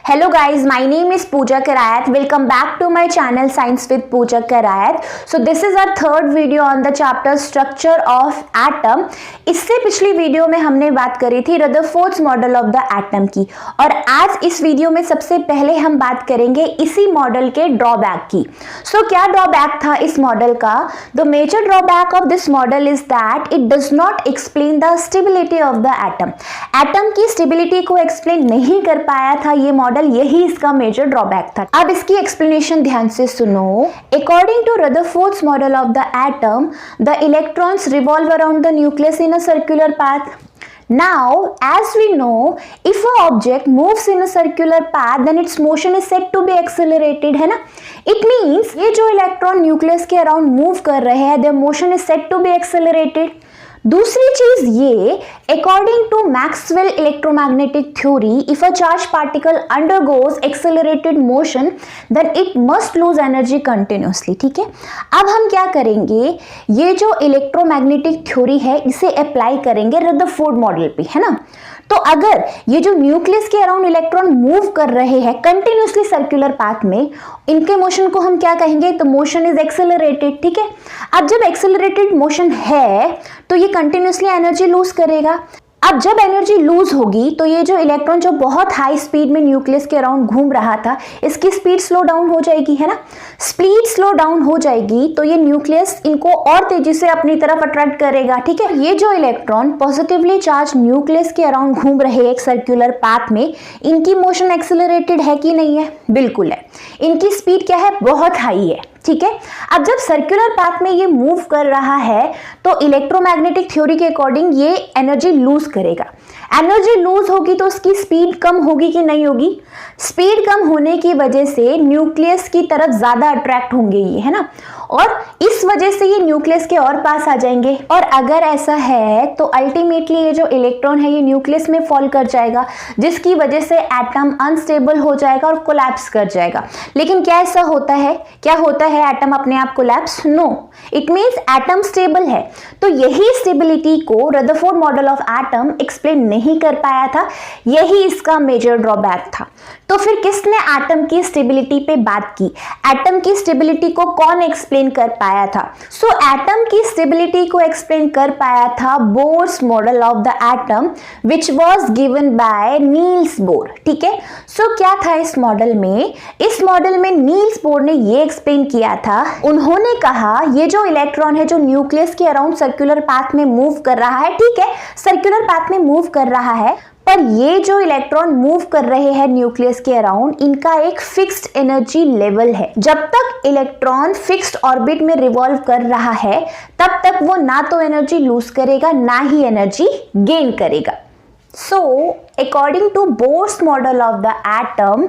Hello guys, my name is Pooja Karayat. Welcome back to my channel Science with Pooja Karayat. So this is our third video on the chapter Structure of Atom. इससे पिछली video में हमने बात करी थी Rutherford's model of the atom की, और आज इस वीडियो में सबसे पहले हम बात करेंगे इसी मॉडल के ड्रॉबैक की। सो क्या ड्रॉबैक था इस मॉडल का? The major drawback of this model is that it does not explain the stability of the atom. Atom की स्टेबिलिटी को एक्सप्लेन नहीं कर पाया था ये मॉडल, यही इसका मेजर ड्रॉबैक था। अब इसकी एक्सप्लेनेशन ध्यान से सुनो। According to Rutherford's model of the atom, the electrons revolve around the nucleus in a circular path. Now, as we know, if an object moves in a circular path, then its motion is said to be accelerated, है ना? It means ये जो electron nucleus के around move कर रहे हैं, their motion is said to be accelerated. दूसरी चीज ये, according to Maxwell electromagnetic theory, if a charge particle undergoes accelerated motion then it must lose energy continuously. ठीक है, अब हम क्या करेंगे, ये जो इलेक्ट्रोमैग्नेटिक थ्योरी है इसे अप्लाई करेंगे रदरफोर्ड मॉडल पे, है ना? तो अगर ये जो न्यूक्लियस के अराउंड इलेक्ट्रॉन मूव कर रहे हैं कंटिन्यूसली सर्कुलर पाथ में, इनके मोशन को हम क्या कहेंगे? तो मोशन इज एक्सेलरेटेड। ठीक है, अब जब एक्सेलरेटेड मोशन है तो ये कंटिन्यूसली एनर्जी लूज करेगा। अब जब एनर्जी लूज होगी तो ये जो इलेक्ट्रॉन जो बहुत हाई स्पीड में न्यूक्लियस के अराउंड घूम रहा था, इसकी स्पीड स्लो डाउन हो जाएगी, है ना? स्पीड स्लो डाउन हो जाएगी तो ये न्यूक्लियस इनको और तेजी से अपनी तरफ अट्रैक्ट करेगा। ठीक है, ये जो इलेक्ट्रॉन पॉजिटिवली चार्ज न्यूक्लियस के अराउंड घूम रहे एक सर्कुलर पाथ में, इनकी मोशन एक्सेलरेटेड है कि नहीं है? बिल्कुल है। इनकी स्पीड क्या है? बहुत हाई है। ठीक है, अब जब सर्कुलर पाथ में ये मूव कर रहा है तो इलेक्ट्रोमैग्नेटिक थ्योरी के अकॉर्डिंग ये एनर्जी लूज करेगा। एनर्जी लूज होगी तो उसकी स्पीड कम होगी कि नहीं होगी? स्पीड कम होने की वजह से न्यूक्लियस की तरफ ज्यादा अट्रैक्ट होंगे ये, है ना? और इस वजह से ये न्यूक्लियस के और पास आ जाएंगे, और अगर ऐसा है तो अल्टीमेटली ये जो इलेक्ट्रॉन है ये न्यूक्लियस में फॉल कर जाएगा, जिसकी वजह से एटम अनस्टेबल हो जाएगा और कोलैप्स कर जाएगा। लेकिन क्या ऐसा होता है? क्या होता है एटम अपने आप collapse? No, it means atom stable है। तो यही स्टेबिलिटी को Rutherford model of atom explain नहीं कर पाया था, यही इसका मेजर ड्रॉबैक था। तो फिर किसने एटम की स्टेबिलिटी पे बात की? एटम की स्टेबिलिटी को कौन एक्सप्लेन कर पाया था? सो एटम की स्टेबिलिटी को एक्सप्लेन कर पाया था bourse model of the atom which was given by Niels Bohr. ठीक है, सो क्या था इस मॉडल में? इस मॉडल में नील्स बोर ने ये एक्सप्लेन किया था, उन्होंने कहा ये जो इलेक्ट्रॉन है जो न्यूक्लियस के अराउंड सर्कुलर पाथ में मूव कर रहा है, ठीक है, सर्कुलर पाथ में मूव कर रहा है, पर ये जो इलेक्ट्रॉन मूव कर रहे हैं न्यूक्लियस के अराउंड, इनका एक फिक्स्ड एनर्जी लेवल है। जब तक इलेक्ट्रॉन फिक्स्ड ऑर्बिट में रिवॉल्व कर रहा है तब तक वो ना तो एनर्जी लूज करेगा ना ही एनर्जी गेन करेगा। So according to Bohr's model of the atom,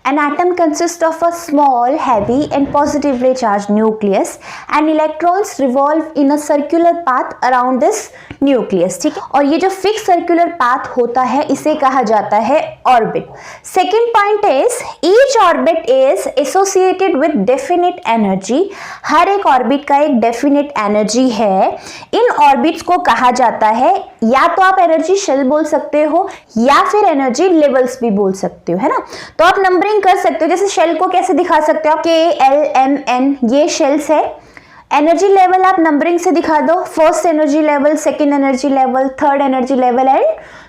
an atom consists of a small, heavy and positively charged nucleus and electrons revolve in a circular path around this nucleus। ठीक है, और ये जो fix circular path होता है इसे कहा जाता है orbit. Second point is each orbit is associated with definite energy. हर एक ऑर्बिट का एक डेफिनेट एनर्जी है। इन ऑर्बिट्स को कहा जाता है, या तो आप एनर्जी शेल बोल सकते हो या फिर एनर्जी लेवल्स भी बोल सकते हो, है ना? तो आप नंबरिंग कर सकते हो। जैसे शेल को कैसे दिखा सकते हो आप? KLMN, ये शेल्स है। एनर्जी लेवल आप नंबरिंग से दिखा दो, first energy level, second energy level, third energy level and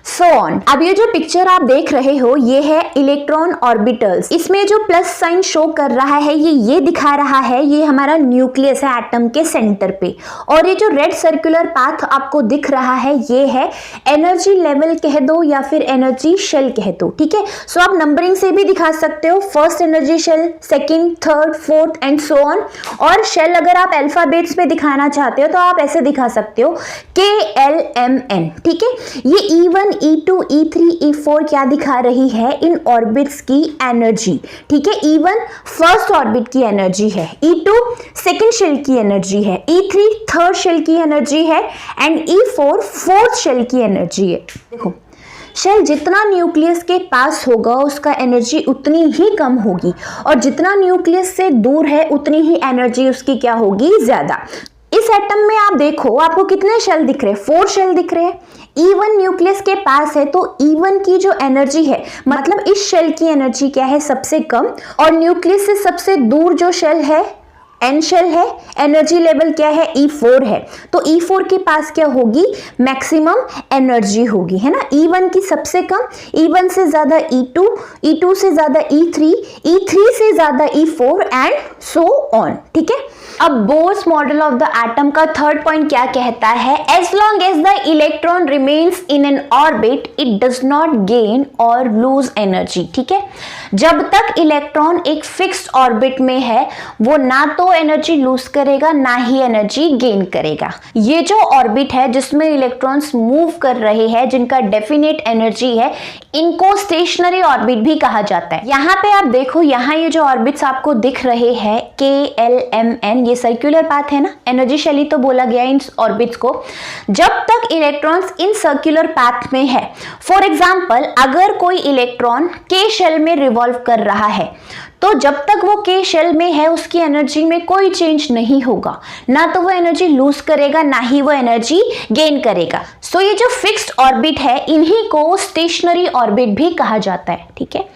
so on. अब ये जो पिक्चर आप देख रहे हो ये है इलेक्ट्रॉन ऑर्बिटल्स। इसमें जो प्लस साइन शो कर रहा है ये दिखा रहा है ये हमारा न्यूक्लियस है एटम के सेंटर पे, और ये जो रेड सर्कुलर पाथ आपको दिख रहा है ये है एनर्जी लेवल कह दो या फिर एनर्जी शेल कह दो। ठीक है, सो आप नंबरिंग से भी दिखा सकते हो, first energy shell, second, third, fourth and so on. और शेल अगर आप अल्फाबेट्स पे दिखाना चाहते हो तो आप ऐसे दिखा सकते हो KLMN। ठीक है, ये E1, E2, E3, E4 क्या दिखा रही है? इन ऑर्बिट्स की एनर्जी। ठीक है, E1 फर्स्ट ऑर्बिट की एनर्जी है, E2 सेकेंड शेल की एनर्जी है, E3 थर्ड शेल की एनर्जी है एंड E4 फोर्थ शेल की एनर्जी है। देखो, शेल जितना न्यूक्लियस के पास होगा उसका एनर्जी उतनी ही कम होगी, और जितना न्यूक्लियस से दूर है उतनी ही एनर्जी उसकी क्या होगी? ज्यादा। इस एटम में आप देखो, आपको कितने शेल दिख रहे हैं? 4 शेल दिख रहे हैं। E1 न्यूक्लियस के पास है तो E1 की जो एनर्जी है, मतलब इस शेल की एनर्जी क्या है, सबसे कम, और न्यूक्लियस से सबसे दूर जो शेल है एन शेल है, एनर्जी लेवल क्या है, E4 है। तो E4 के पास क्या होगी, मैक्सिमम एनर्जी होगी, है ना। E1 की सबसे कम, E1 से ज्यादा E2, E2 से ज्यादा E3, E3 से ज्यादा E4 एंड सो ऑन, ठीक है। अब Bohr's model of the atom का थर्ड पॉइंट क्या कहता है, as long as the electron remains in an orbit it does not gain और लूज एनर्जी, ठीक है। जब तक इलेक्ट्रॉन एक फिक्स्ड ऑर्बिट में है वो ना तो एनर्जी लूज करेगा ना ही एनर्जी गेन करेगा। ये जो ऑर्बिट है जिसमें इलेक्ट्रॉन्स मूव कर रहे हैं, जिनका डेफिनेट एनर्जी है, इनको स्टेशनरी ऑर्बिट भी कहा जाता है। यहाँ पे आप देखो, यहाँ ये जो ऑर्बिट्स आपको दिख रहे हैं KLMN, ये सर्कुलर पाथ है ना, एनर्जी शेल ही तो बोला गया इन ऑर्बिट्स को। जब तक इलेक्ट्रॉन्स इन सर्कुलर पाथ में है, फॉर एग्जांपल अगर कोई इलेक्ट्रॉन K शेल में रिवॉल्व कर रहा है तो जब तक वो K शेल में है उसकी एनर्जी में कोई चेंज नहीं होगा, ना तो वो एनर्जी लूज करेगा ना ही वो एनर्जी गेन करेगा। सो ये जो फिक्स्ड ऑर्बिट है इन्हीं को स्टेशनरी ऑर्बिट भी कहा जाता है, ठीक है।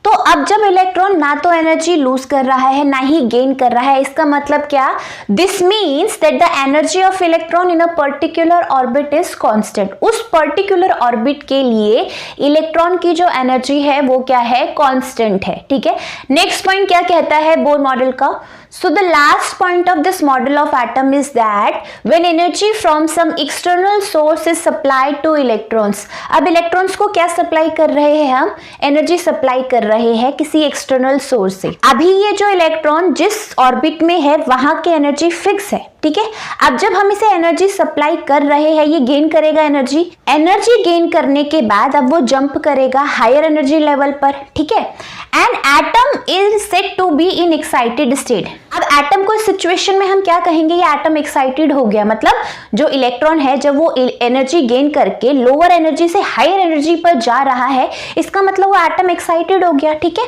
तो अब जब इलेक्ट्रॉन ना तो एनर्जी लूज कर रहा है ना ही गेन कर रहा है, इसका मतलब क्या, this means that the energy of electron in a particular orbit is constant. उस पर्टिकुलर ऑर्बिट के लिए इलेक्ट्रॉन की जो एनर्जी है वो क्या है, कांस्टेंट है, ठीक है। नेक्स्ट पॉइंट क्या कहता है बोर मॉडल का, so the last point of this model of atom is that when energy from some external source is supplied to electrons, अब इलेक्ट्रॉन्स को क्या सप्लाई कर रहे हैं हम, एनर्जी सप्लाई कर रहे हैं किसी एक्सटर्नल सोर्स से। अभी ये जो इलेक्ट्रॉन जिस ऑर्बिट में है वहां की एनर्जी फिक्स है, ठीक है। अब जब हम इसे एनर्जी सप्लाई कर रहे हैं ये गेन करेगा एनर्जी गेन करने के बाद अब वो जंप करेगा हायर एनर्जी लेवल पर, ठीक है। And atom is said to be in excited state. अब एटम को इस सिचुएशन में हम क्या कहेंगे, ये एटम एक्साइटेड हो गया, मतलब जो इलेक्ट्रॉन है जब वो एनर्जी गेन करके लोअर एनर्जी से हायर एनर्जी पर जा रहा है, इसका मतलब वो एटम एक्साइटेड हो गया, ठीक है।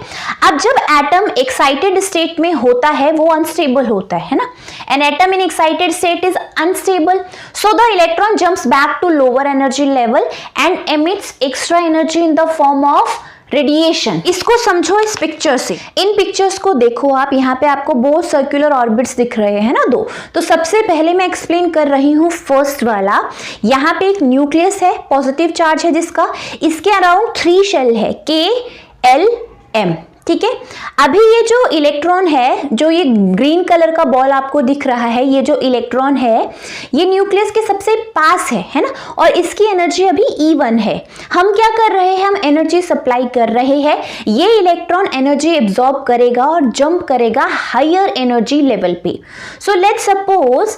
अब जब एटम एक्साइटेड स्टेट में होता है वो अनस्टेबल होता है ना। An atom in excited state is unstable, so the electron jumps back to lower energy level and emits extra energy in the form of radiation. इसको समझो इस पिक्चर से, इन पिक्चर्स को देखो आप, यहाँ पे आपको बहुत सर्कुलर ऑर्बिट्स दिख रहे हैं ना दो। तो सबसे पहले मैं एक्सप्लेन कर रही हूँ फर्स्ट वाला। यहाँ पे एक न्यूक्लियस है, पॉजिटिव चार्ज है जिसका, इसके अराउंड 3 शेल है KLM, ठीक है। अभी ये जो इलेक्ट्रॉन है, जो ये ग्रीन कलर का बॉल आपको दिख रहा है, ये जो इलेक्ट्रॉन है ये न्यूक्लियस के सबसे पास है ना, और इसकी एनर्जी अभी E1 है। हम क्या कर रहे हैं, हम एनर्जी सप्लाई कर रहे हैं। ये इलेक्ट्रॉन एनर्जी एब्जॉर्ब करेगा और जंप करेगा हायर एनर्जी लेवल पे। सो लेट्स सपोज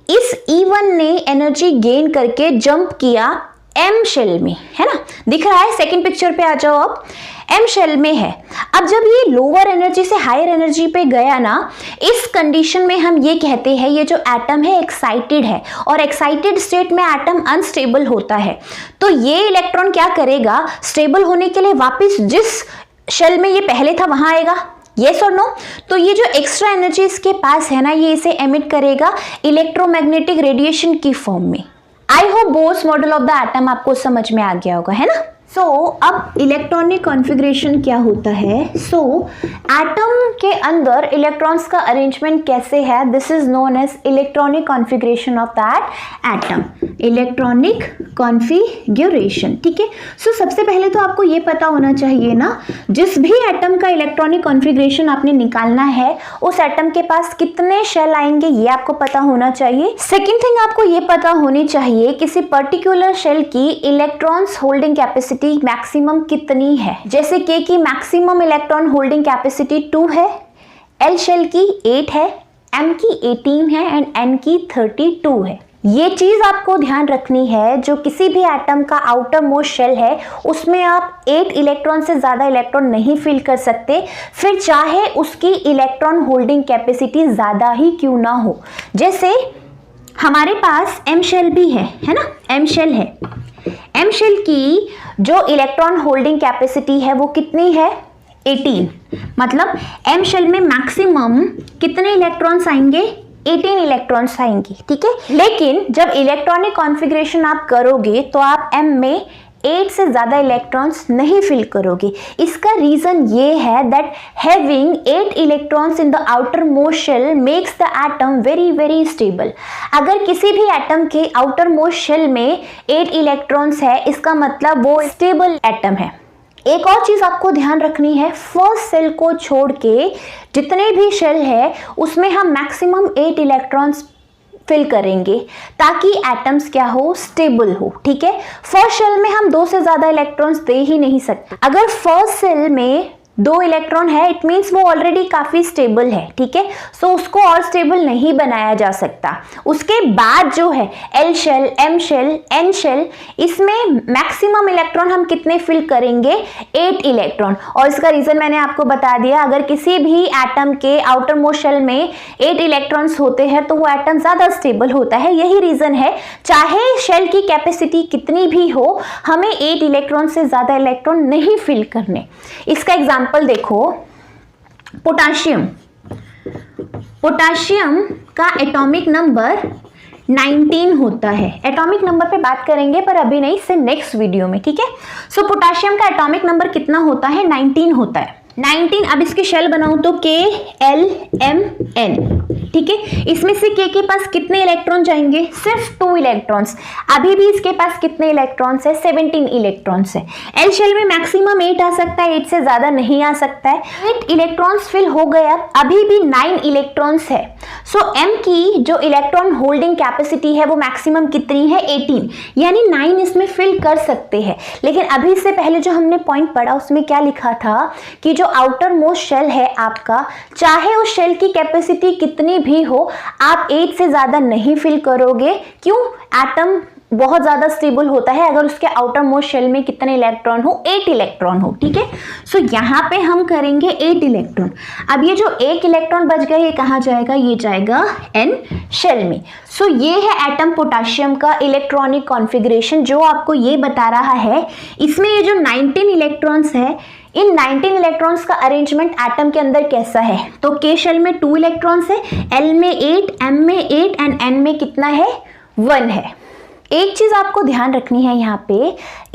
इस E1 ने एनर्जी गेन करके जंप किया M शेल में, है ना, दिख रहा है। सेकेंड पिक्चर पे आ जाओ, अब M शेल में है। अब जब ये लोअर एनर्जी से हायर एनर्जी पे गया ना, इस कंडीशन में हम ये कहते हैं ये जो एटम है एक्साइटेड है, और एक्साइटेड स्टेट में एटम अनस्टेबल होता है। तो ये इलेक्ट्रॉन क्या करेगा, स्टेबल होने के लिए वापस जिस शेल में ये पहले था वहां आएगा, यस और नो। तो ये जो एक्स्ट्रा एनर्जी इसके पास है ना, ये इसे एमिट करेगा इलेक्ट्रोमैग्नेटिक रेडिएशन की फॉर्म में। I hope bourse model of the atom आपको समझ में आ गया होगा, है ना। सो अब इलेक्ट्रॉनिक कॉन्फ़िगरेशन क्या होता है। एटम के अंदर इलेक्ट्रॉन्स का अरेंजमेंट कैसे है, this is known as electronic configuration of that atom, electronic configuration, ठीक है। सबसे पहले तो आपको ये पता होना चाहिए ना, जिस भी एटम का इलेक्ट्रॉनिक कॉन्फ़िगरेशन आपने निकालना है उस एटम के पास कितने शेल आएंगे ये आपको पता होना चाहिए। सेकेंड थिंग आपको ये पता होनी चाहिए किसी पर्टिकुलर शेल की इलेक्ट्रॉन्स होल्डिंग कैपेसिटी मैक्सिमम कितनी है। जैसे K की मैक्सिमम इलेक्ट्रॉन होल्डिंग कैपेसिटी 2 है, L शेल की 8 है, M की 18 है एंड N की 32 है। ये चीज आपको ध्यान रखनी है, जो किसी भी एटम का आउटर मोस्ट शेल है उसमें आप 8 इलेक्ट्रॉन से ज्यादा इलेक्ट्रॉन नहीं फिल कर सकते, फिर चाहे उसकी इलेक्ट्रॉन होल्डिंग कैपेसिटी ज्यादा ही क्यों ना हो। जैसे हमारे पास M शेल भी है ना, M शेल है। M शेल की जो इलेक्ट्रॉन होल्डिंग कैपेसिटी है वो कितनी है, 18। मतलब M शेल में मैक्सिमम कितने इलेक्ट्रॉन्स आएंगे, 18 इलेक्ट्रॉन्स आएंगी, ठीक है। लेकिन जब इलेक्ट्रॉनिक कॉन्फ़िगरेशन आप करोगे तो आप m में 8 से ज़्यादा इलेक्ट्रॉन्स नहीं फिल करोगे। इसका रीज़न ये है that having 8 electrons in the outer most shell makes the atom very very stable. अगर किसी भी एटम के आउटर मोस्ट शेल में 8 इलेक्ट्रॉन्स है, इसका मतलब वो स्टेबल एटम है। एक और चीज़ आपको ध्यान रखनी है, फर्स्ट सेल को छोड़ के जितने भी शेल है उसमें हम मैक्सिमम 8 इलेक्ट्रॉन्स फिल करेंगे ताकि एटम्स क्या हो, स्टेबल हो, ठीक है। फर्स्ट शेल में हम 2 से ज़्यादा इलेक्ट्रॉन्स दे ही नहीं सकते। अगर फर्स्ट सेल में 2 इलेक्ट्रॉन है, इट मीन्स वो ऑलरेडी काफ़ी स्टेबल है, ठीक है। सो उसको और स्टेबल नहीं बनाया जा सकता। उसके बाद जो है L shell, M shell, N shell, इसमें मैक्सिमम इलेक्ट्रॉन हम कितने फिल करेंगे, 8 इलेक्ट्रॉन। और इसका रीज़न मैंने आपको बता दिया, अगर किसी भी एटम के आउटर मोस्ट शेल में 8 इलेक्ट्रॉन्स होते हैं तो वो एटम ज़्यादा स्टेबल होता है। यही रीज़न है, चाहे शेल की कैपेसिटी कितनी भी हो, हमें 8 इलेक्ट्रॉन से ज़्यादा इलेक्ट्रॉन नहीं फिल करने। इसका एग्जाम्पल देखो, पोटाशियम। पोटाशियम का एटॉमिक नंबर 19 होता है। एटॉमिक नंबर पे बात करेंगे पर अभी नहीं, इससे नेक्स्ट वीडियो में, ठीक है। सो पोटाशियम का एटॉमिक नंबर कितना होता है, 19 होता है। 19, अब इसकी शेल बनाऊं तो KLMN, ठीक है। इसमें से K के पास कितने इलेक्ट्रॉन जाएंगे, सिर्फ 2 इलेक्ट्रॉन्स। अभी भी इसके पास कितने इलेक्ट्रॉन्स है, 17 इलेक्ट्रॉन्स है। L शेल में मैक्सिमम 8 आ सकता है, 8 से ज्यादा नहीं आ सकता है। 8 इलेक्ट्रॉन्स फिल हो गया, अभी भी 9 इलेक्ट्रॉन्स है। सो M की जो इलेक्ट्रॉन होल्डिंग कैपेसिटी है वो मैक्सिमम कितनी है, 18, यानी 9 इसमें फिल कर सकते हैं। लेकिन अभी से पहले जो हमने पॉइंट पढ़ा उसमें क्या लिखा था कि जो आउटर मोस्ट शेल है आपका, चाहे उस शेल की कैपेसिटी कितनी भी हो, आप 8 से ज़्यादा नहीं फिल करोगे। क्यों, एटम बहुत ज़्यादा स्टेबल होता है अगर उसके आउटर मोस्ट शेल में कितने इलेक्ट्रॉन हो, 8 इलेक्ट्रॉन हो, ठीक है। सो यहाँ पे हम करेंगे 8 इलेक्ट्रॉन। अब ये जो 1 इलेक्ट्रॉन बच गया ये कहाँ जाएगा, ये जाएगा N शेल में। सो ये है एटम पोटाशियम का इलेक्ट्रॉनिक कॉन्फ़िगरेशन जो आपको ये बता रहा है। इसमें ये जो 19 इलेक्ट्रॉन्स है, इन 19 इलेक्ट्रॉन्स का अरेंजमेंट एटम के अंदर कैसा है, तो K शेल में 2 इलेक्ट्रॉन्स है, L में 8, M में 8 एंड N में कितना है, 1 है। एक चीज आपको ध्यान रखनी है यहाँ पे,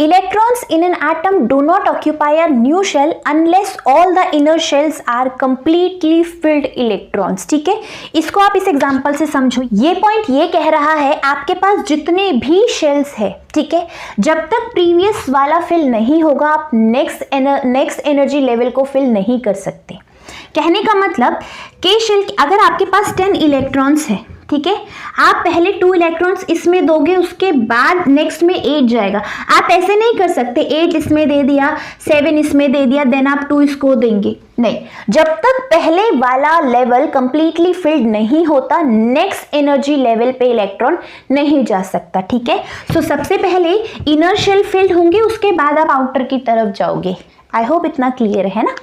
electrons in an atom do not occupy a new shell unless all the inner shells are completely filled electrons, ठीक है। इसको आप इस एग्जांपल से समझो। ये पॉइंट ये कह रहा है आपके पास जितने भी शेल्स है, ठीक है, जब तक प्रीवियस वाला फिल नहीं होगा आप नेक्स्ट एनर्जी लेवल को फिल नहीं कर सकते। कहने का मतलब K शेल, अगर आपके पास 10 इलेक्ट्रॉन्स है, ठीक है, आप पहले 2 इलेक्ट्रॉन्स इसमें दोगे, उसके बाद नेक्स्ट में 8 जाएगा। आप ऐसे नहीं कर सकते 8 इसमें दे दिया, 7 इसमें दे दिया, देन आप 2 इसको देंगे, नहीं। जब तक पहले वाला लेवल कंप्लीटली फिल्ड नहीं होता, नेक्स्ट एनर्जी लेवल पे इलेक्ट्रॉन नहीं जा सकता, ठीक है। सो सबसे पहले इनर शेल फिल्ड होंगे, उसके बाद आप आउटर की तरफ जाओगे। आई होप इतना क्लियर है ना।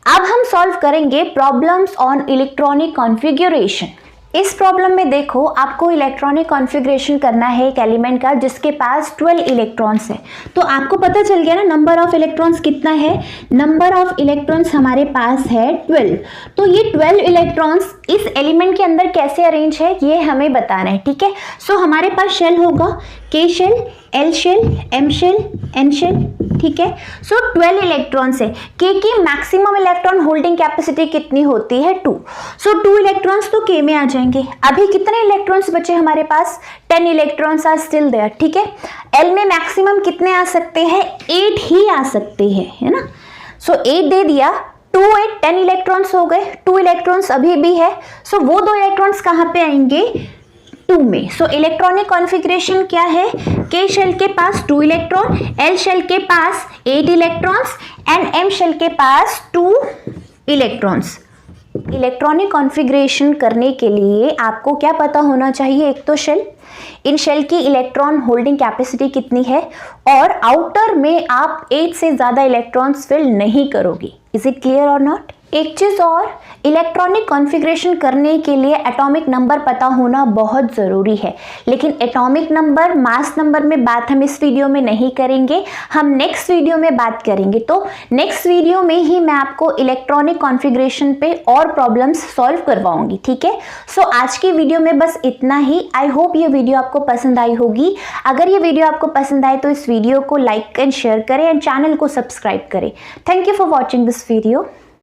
अब हम सॉल्व करेंगे प्रॉब्लम्स ऑन इलेक्ट्रॉनिक कॉन्फ़िगरेशन। इस प्रॉब्लम में देखो, आपको इलेक्ट्रॉनिक कॉन्फ़िगरेशन करना है एक एलिमेंट का जिसके पास 12 इलेक्ट्रॉन्स है। तो आपको पता चल गया ना नंबर ऑफ इलेक्ट्रॉन्स कितना है, नंबर ऑफ इलेक्ट्रॉन्स हमारे पास है 12। तो ये 12 इलेक्ट्रॉन्स इस एलिमेंट के अंदर कैसे अरेंज है ये हमें बताना है, ठीक है। सो हमारे पास शेल होगा K shell, L shell, M shell, N shell, ठीक है। सो 12 इलेक्ट्रॉन्स है। K की मैक्सिमम इलेक्ट्रॉन होल्डिंग कैपेसिटी कितनी होती है, 2। सो 2 इलेक्ट्रॉन्स तो K में आ जाएंगे। अभी कितने इलेक्ट्रॉन्स बचे हमारे पास, 10 इलेक्ट्रॉन्स आर स्टिल देयर, ठीक है। L में मैक्सिमम कितने आ सकते हैं, 8 ही आ सकते हैं, है ना। सो 8 दे दिया, 2 8 10 इलेक्ट्रॉन्स हो गए, 2 इलेक्ट्रॉन्स अभी भी है। सो वो 2 इलेक्ट्रॉन्स कहाँ पे आएंगे, 2 में। सो इलेक्ट्रॉनिक कॉन्फ़िगरेशन क्या है, K शेल के पास 2 इलेक्ट्रॉन, L शेल के पास 8 इलेक्ट्रॉन्स एंड M शेल के पास 2 इलेक्ट्रॉन्स। इलेक्ट्रॉनिक कॉन्फ़िगरेशन करने के लिए आपको क्या पता होना चाहिए, एक तो शेल, इन शेल की इलेक्ट्रॉन होल्डिंग कैपेसिटी कितनी है, और आउटर में आप 8 से ज़्यादा इलेक्ट्रॉन्स फिल नहीं करोगे। इज इट क्लियर और नॉट। एक चीज़ और, इलेक्ट्रॉनिक कॉन्फ़िगरेशन करने के लिए एटॉमिक नंबर पता होना बहुत ज़रूरी है, लेकिन एटॉमिक नंबर, मास नंबर में बात हम इस वीडियो में नहीं करेंगे, हम नेक्स्ट वीडियो में बात करेंगे। तो नेक्स्ट वीडियो में ही मैं आपको इलेक्ट्रॉनिक कॉन्फ़िगरेशन पे और प्रॉब्लम्स सॉल्व करवाऊंगी, ठीक है। सो आज की वीडियो में बस इतना ही। आई होप ये वीडियो आपको पसंद आई होगी। अगर ये वीडियो आपको पसंद आए तो इस वीडियो को लाइक एंड शेयर करें एंड चैनल को सब्सक्राइब करें। Thank you for watching this video.